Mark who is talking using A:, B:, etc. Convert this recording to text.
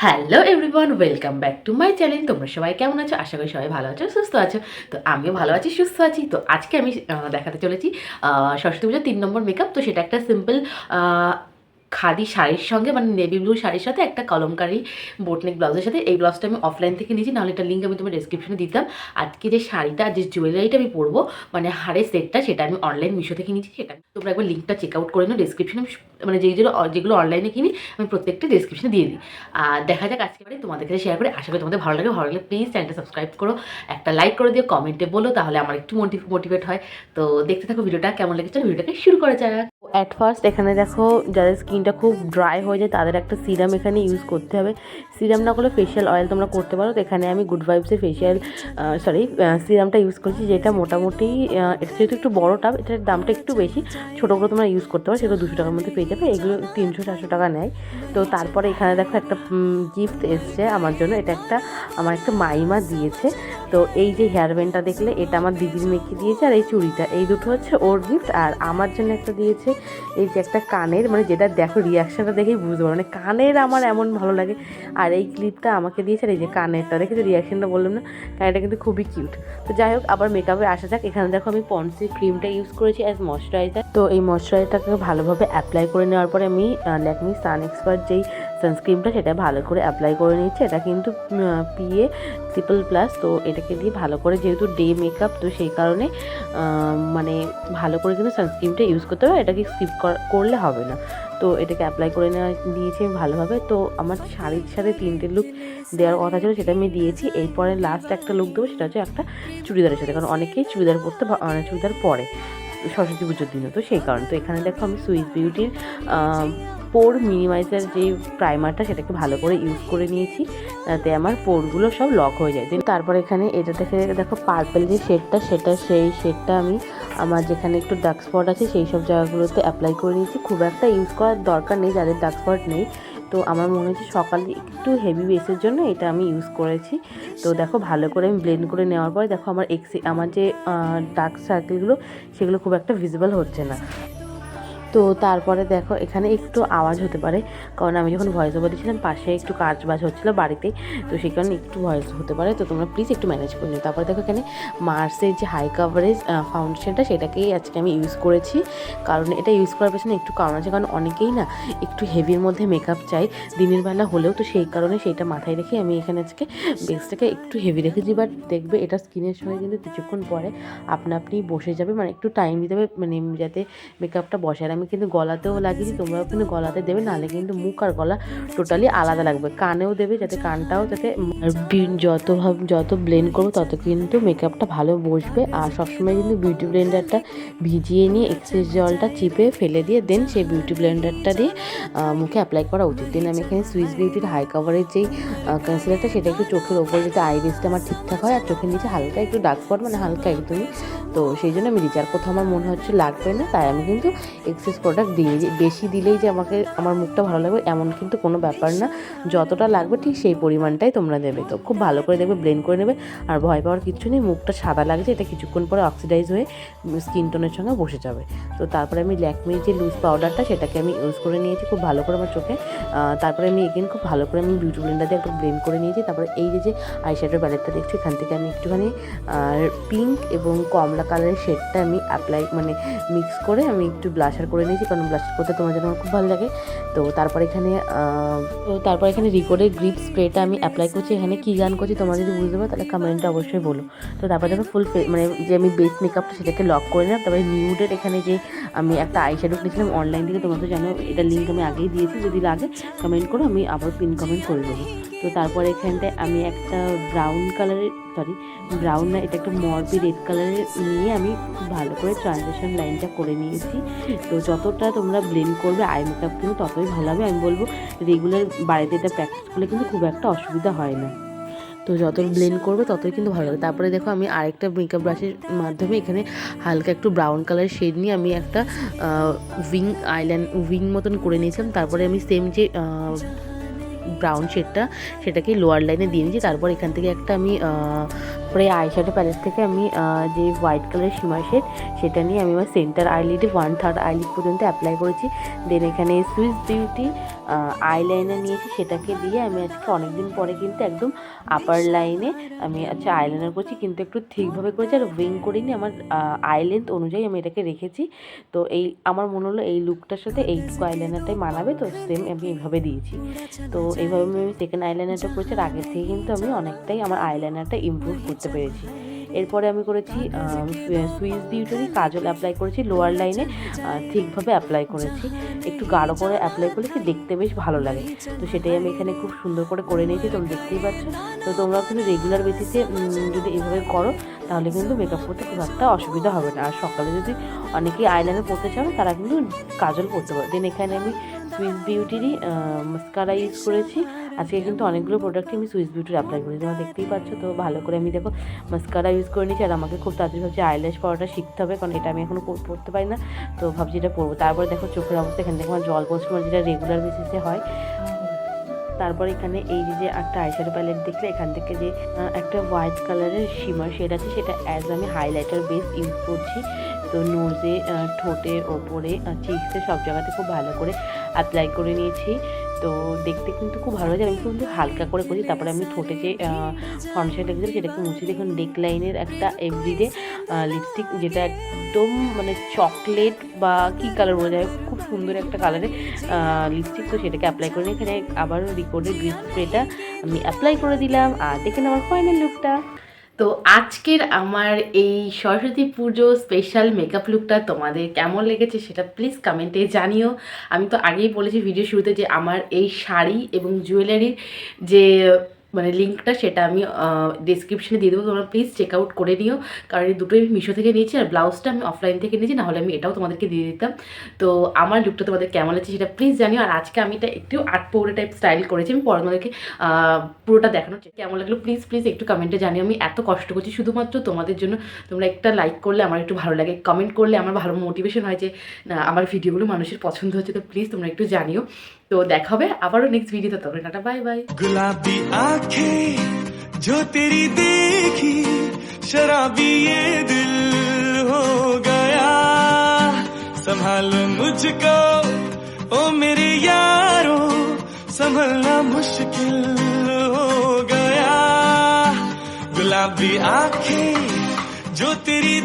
A: Hello everyone, welcome back to my channel. তোমরা সবাই কেমন আছো? আশা করি সবাই ভালো আছো, সুস্থ আছো। তো আমিও ভালো আছি, সুস্থ আছি। তো আজকে আমি দেখাতে চলেছি সরস্বতী পুজোর 3 নম্বর মেকআপ। তো সেটা একটা সিম্পল খাদি শাড়ির সঙ্গে, মানে নেভি ব্লু শাড়ির সাথে একটা কলমকারি বোটনেক ব্লাউজের সাথে। এই ব্লাউজটা আমি অফলাইন থেকে নিয়েছি, নাহলে এটার লিঙ্ক আমি তোমার ডেসক্রিপশনে দিতাম। আজকে যে শাড়িটা, যে জুয়েলারিটা আমি পরবো, মানে হারের সেটটা, সেটা আমি অনলাইন মিশো থেকে নিয়েছি। সেটা তোমরা একবার লিঙ্কটা চেক আউট করে নাও ডেসক্রিপশনে। মানে যেগুলো অনলাইনে কিনি আমি প্রত্যেকটা ডেসক্রিপশনে দিয়ে দিই। আর দেখা যাক আজকে তোমাদের কাছে শেয়ার করে। আশা করি তোমাদের ভালো লাগলে প্লিজ চ্যানেলটা সাবস্ক্রাইব করো, একটা লাইক করে দিও, কমেন্টে বলো, তাহলে আমার একটু মোটিভেট হয়। তো দেখতে থাকো ভিডিওটা, কেমন লেগেছে ভিডিওটাকে শুরু করা যাক। অ্যাট ফার্স্ট এখানে দেখো, যাদের স্কিনটা খুব ড্রাই হয়ে যায় তাদের একটা সিরাম এখানে ইউজ করতে হবে। সিরাম না করলে ফেশিয়াল অয়েল তোমরা করতে পারো। তো এখানে আমি গুড ভাইবসের সিরামটা ইউজ করছি, যেটা মোটামুটি এটা যেহেতু একটু বড় টাব, এটার দামটা একটু বেশি। ছোটোগুলো তোমরা ইউজ করতে পারো, সেগুলো 200 টাকার মধ্যে পেয়ে যাবে। এগুলো 300-400 টাকা নেয়। তো তারপরে এখানে দেখো একটা গিফট এসছে আমার জন্য। এটা আমার একটা মাইমা দিয়েছে। তো এই যে হেয়ার ব্যান্ডটা দেখলে, এটা আমার দিদির মেয়েকে দিয়েছে, আর এই চুড়িটা, এই দুটো হচ্ছে ওর গিফট। আর আমার জন্য একটা দিয়েছে এই যে একটা কানের, মানে যেটা দেখো রিয়াকশানটা দেখেই বুঝতে পারো, মানে কানের আমার এমন ভালো লাগে। আর এই ক্লিপটা আমাকে দিয়েছে, আর এই যে কানেরটা দেখে যে রিয়াকশানটা বললাম না, কানেরটা কিন্তু খুবই কিউট। তো যাই হোক, আবার মেকআপে আসা যাক। এখানে দেখো আমি পন্সের ক্রিমটা ইউজ করেছি অ্যাজ ময়শ্চারাইজার। তো এই ময়শ্চারাইজারটাকে ভালোভাবে অ্যাপ্লাই করে নেওয়ার পরে আমি ল্যাকমি সান এক্সপার্ট যেই সানস্ক্রিমটা, সেটা ভালো করে অ্যাপ্লাই করে নিচ্ছি। এটা কিন্তু PA ++। তো এটাকে দিয়ে ভালো করে, যেহেতু ডে মেকআপ, তো সেই কারণে মানে ভালো করে কিন্তু সানস্ক্রিমটা ইউজ করতে হবে। এটাকে স্কিপ করলে হবে না। তো এটাকে অ্যাপ্লাই করে নিয়েছি আমি ভালোভাবে। তো আমার শাড়ির সাথে 3টে লুক দেওয়ার কথা ছিল, সেটা আমি দিয়েছি। এরপরে লাস্ট একটা লুক দেবো, সেটা হচ্ছে একটা চুড়িদারের সাথে, কারণ অনেকেই চুড়িদার পরে সরস্বতী পুজোর দিনে। তো সেই কারণে তো এখানে দেখো আমি সুইস বিউটির পোর মিনিমাইজার যে প্রাইমারটা, সেটাকে ভালো করে ইউজ করে নিয়েছি, যাতে আমার পোরগুলো সব লক হয়ে যায়। তারপর এখানে এটা দেখো পার্পেল যে শেডটা, সেই শেডটা আমি আমার যেখানে একটু ডার্ক স্পট আছে সেই সব জায়গাগুলোতে অ্যাপ্লাই করে নিয়েছি। খুব একটা ইউজ করার দরকার নেই যাদের ডার্ক স্পট নেই। তো আমার মনে হচ্ছে সকালে একটু হেভি বেসের জন্য এটা আমি ইউজ করেছি। তো দেখো ভালো করে আমি ব্লেন্ড করে নেওয়ার পরে দেখো আমার যে ডার্ক সার্কেলগুলো, সেগুলো খুব একটা ভিজিবল হচ্ছে না। তো তারপরে দেখো এখানে একটু আওয়াজ হতে পারে, কারণ আমি যখন ভয়েস ওভার দিয়েছিলাম পাশে একটু কাজ বাজ হচ্ছিলো বাড়িতেই, তো সেই কারণে একটু ভয়েস হতে পারে। তো তোমরা প্লিজ একটু ম্যানেজ করে নিও। তারপরে দেখো এখানে মার্সের যে হাই কাভারেজ ফাউন্ডেশনটা, সেটাকেই আজকে আমি ইউজ করেছি। কারণ এটা ইউজ করার পেছনে একটু কারণ আছে, কারণ অনেকেই না একটু হেভির মধ্যে মেকআপ চাই দিনের বেলা হলেও। তো সেই কারণে সেইটা মাথায় রেখে আমি এখানে আজকে বেসটাকে একটু হেভি রেখেছি। বাট দেখবে এটা স্কিনের সঙ্গে কিন্তু কিছুক্ষণ পরে আপনি বসে যাবে, মানে একটু টাইম দিতে হবে, মানে যাতে মেকআপটা বসে। আর আমি কিন্তু গলাতেও লাগিয়েছি, তোমরাও কিন্তু গলাতে দেবে, নাহলে কিন্তু মুখ আর গলা টোটালি আলাদা লাগবে। কানেও দেবে, যাতে কানটাও যাতে যত ব্লেন্ড করবো তত কিন্তু মেকআপটা ভালো বসবে। আর সবসময় কিন্তু বিউটি ব্লেন্ডারটা ভিজিয়ে নিয়ে এক্সেস জলটা চিপে ফেলে দিয়ে দেন সেই বিউটি ব্লেন্ডারটা দিয়ে মুখে অ্যাপ্লাই করা উচিত। দেন আমি এখানে সুইস বিউটির হাই কাভারের যেই কনসিলারটা, সেটা একটু চোখের ওপর যাতে আই বেসটা আমার ঠিকঠাক হয়, আর চোখের নিচে হালকা একটু ডার্ক স্পট, মানে হালকা একদমই। তো সেই জন্য আমি দিচ্ছি। আর কোথাও আমার মনে হচ্ছে লাগবে না, তাই আমি কিন্তু এক্সেস প্রোডাক্ট দিয়ে বেশি দিলেই যে আমার মুখটা ভালো লাগবে এমন কিন্তু কোনো ব্যাপার না। যতটা লাগবে ঠিক সেই পরিমাণটাই তোমরা দেবে। তো খুব ভালো করে দেখবে, ব্লেন্ড করে নেবে। আর ভয় পাওয়ার কিছু নেই, মুখটা সাদা লাগছে, এটা কিছুক্ষণ পরে অক্সিডাইজ হয়ে স্কিন টোনের সঙ্গে বসে যাবে। তো তারপরে আমি ল্যাকমির যে লুজ পাউডারটা, সেটাকে আমি ইউজ করে নিয়েছি খুব ভালো করে আমার চোখে। তারপরে আমি খুব ভালো করে আমি বিউটি ব্লেন্ডার দিয়ে একটু ব্লেন্ড করে নিয়েছি। তারপরে এই যে আইশ্যাডোর প্যালেটটা দেখছি, এখান থেকে আমি একটুখানি পিঙ্ক এবং কমলা কালারের শেডটা আমি মিক্স করে আমি একটু ব্লাশার করে নিয়েছি, কারণ ব্লাশার করতে তোমার জন্য আমার খুব ভালো লাগে। তো তারপর এখানে রিকোডের গ্রিপ স্প্রেটা আমি অ্যাপ্লাই করছি। এখানে কী গান করছি তোমরা যদি বুঝতে পারো তাহলে কমেন্টে অবশ্যই বলো। তো তারপর দেখো যে আমি বেস মেকআপটা সেটাকে লক করে নিলাম। তারপরে নিউডের এখানে যে আমি একটা আইশ্যাডো কিনেছিলাম অনলাইন থেকে, তোমরা তো জানো, এটা লিঙ্ক আমি আগেই দিয়েছি, যদি লাগে কমেন্ট করো, আমি আবার পিন কমেন্ট করে দেবো। তো তারপর এখানটায় আমি একটা ব্রাউন না, এটা একটা মরবি রেড কালারের নিয়ে আমি খুব ভালো করে ট্রানজিশন লাইনটা করে নিয়েছি। তো যতটা তোমরা ব্লেন্ড করবে আই মেকআপ কিন্তু ততই ভালো হবে। আমি বলবো রেগুলার বাড়িতে এটা প্র্যাকটিস করলে কিন্তু খুব একটা অসুবিধা হয় না। তো যত ব্লেন্ড করবে ততই কিন্তু ভালো লাগে। তারপরে দেখো আমি আরেকটা মেকআপ ব্রাশের মাধ্যমে এখানে হালকা একটু ব্রাউন কালারের শেড নিয়ে আমি একটা উইং মতন করে নিয়েছিলাম। তারপরে আমি সেম যে ব্রাউন শেডটা, সেটাকে লোয়ার লাইনে দিয়ে নিয়েছি। তারপর এখান থেকে একটা আমি তারপরে এই আইশ্যাডো প্যালেট থেকে আমি যে হোয়াইট কালারের শিমার শেড সেটা নিয়ে আমি আমার সেন্টার আইলিডে 1/3 আইলিড পর্যন্ত অ্যাপ্লাই করেছি। দেন এখানে সুইস বিউটি আইলাইনার নিয়েছি, সেটাকে দিয়ে আমি আজকে অনেকদিন পরে কিন্তু একদম আপার লাইনে আমি আইলাইনার করছি, কিন্তু একটু ঠিকভাবে করেছি আর উইং করিনি, আমার আই লেন্থ অনুযায়ী আমি এটাকে রেখেছি। তো এই আমার মনে হলো এই লুকটার সাথে এইটুকু আইলাইনারটাই মানাবে, তো সেম আমি এইভাবে দিয়েছি। তো এইভাবে আমি সেকেন্ড আইলাইনারটা করেছি, আর আগের থেকে কিন্তু আমি অনেকটাই আমার আইলাইনারটা ইমপ্রুভ করতে পেরেছি। এরপরে আমি করেছি সুইস বিউটির কাজল অ্যাপ্লাই করেছি, লোয়ার লাইনে ঠিকভাবে অ্যাপ্লাই করেছি, একটু গাঢ় করে অ্যাপ্লাই করলে কি দেখতে বেশ ভালো লাগে। তো সেটাই আমি এখানে খুব সুন্দর করে নিয়েছি, তোমরা দেখতেই পাচ্ছ। তো তোমরা কিন্তু রেগুলার বেসিসে যদি এইভাবে করো তাহলে কিন্তু মেকআপ করতে খুব একটা অসুবিধা হবে না। আর সকালে যদি অনেকেই আইলাইনার পরতে চাও তারা কিন্তু কাজল পরতে পারো। দেন এখানে আমি সুইস বিউটিরই মাস্কারা ইউজ করেছি। আজকে কিন্তু অনেকগুলো প্রোডাক্টই আমি সুইস বিউটির অ্যাপ্লাই করেছি, তোমরা দেখতেই পাচ্ছ। তো ভালো করে আমি দেখো মাস্কারা ইউজ করে নিয়েছি, আর আমাকে খুব তাড়াতাড়ি ভাবছি আইল্যাশ পরাটা শিখতে হবে, কারণ এটা আমি এখনও পরতে পারি না। তো ভাবছি এটা পরবো। তারপরে দেখো চোখের অবস্থা, এখানে দেখো আমার জল পড়ছে, যেটা রেগুলার বেসিসে হয়। তারপর এখানে এই যে একটা আইশ্যাডো প্যালেট দেখলে এখান থেকে যে একটা হোয়াইট কালারের শিমার শেড আছে, সেটা অ্যাজ আমি হাইলাইটার বেস ইউজ করছি। তো নোজে, ঠোঁটের ওপরে, চিক্সে সব জায়গাতে খুব ভালো করে অ্যাপ্লাই করে নিয়েছি। তো দেখতে কিন্তু খুব ভালো লাগে, আমি কিন্তু হালকা করে করি। তারপরে আমি ঠোঁটে যে ফাউন্ডেশন রেখেছি সেটাকে মুছে দেখুন নেক লাইনের একটা এভরিডে লিপস্টিক, যেটা একদম মানে চকলেট বা কী কালার বলা যায়, খুব সুন্দর একটা কালারের লিপস্টিক। তো সেটাকে অ্যাপ্লাই করে নিই। এখানে আবার রিকোর্ডের গ্রিস স্প্রেটা আমি অ্যাপ্লাই করে দিলাম, আর দেখেন আমার ফাইনাল লুকটা। তো আজকের আমার এই সরস্বতী পুজো স্পেশাল মেকআপ লুকটা তোমাদের কেমন লেগেছে সেটা প্লিজ কমেন্টে জানিও। আমি তো আগেই বলেছি ভিডিও শুরুতে যে আমার এই শাড়ি এবং জুয়েলারির যে মানে লিঙ্কটা সেটা আমি ডেসক্রিপশনে দিয়ে দেবো, তোমরা প্লিজ চেক আউট করে নিও। কারণ এই দুটোই আমি মিশো থেকে নিয়েছি, আর ব্লাউজটা আমি অফলাইন থেকে নিয়েছি, নাহলে আমি এটাও তোমাদেরকে দিয়ে দিতাম। তো আমার লুকটা তোমাদের কেমন লাগছে সেটা প্লিজ জানিও। আর আজকে আমি এটা একটু আর্ট পৌড়ে টাইপ স্টাইল করেছি, আমি পরে তোমাদেরকে পুরোটা দেখানোর কেমন লাগলো প্লিজ একটু কমেন্টে জানিও। আমি এত কষ্ট করছি শুধুমাত্র তোমাদের জন্য, তোমরা একটা লাইক করলে আমার একটু ভালো লাগে, কমেন্ট করলে আমার ভালো মোটিভেশন হয় যে আমার ভিডিওগুলো মানুষের পছন্দ হচ্ছে। তো প্লিজ তোমরা একটু জানিও। তো দেখা হবে আবারও নেক্সট ভিডিওতে, তখন টাটা, বাই বাই।
B: गुलाबी आंखें जो तेरी देखी, शराबी ये दिल हो गया, संभालो मुझको ओ मेरे यारो, संभलना मुश्किल हो गया। गुलाबी आंखें जो तेरी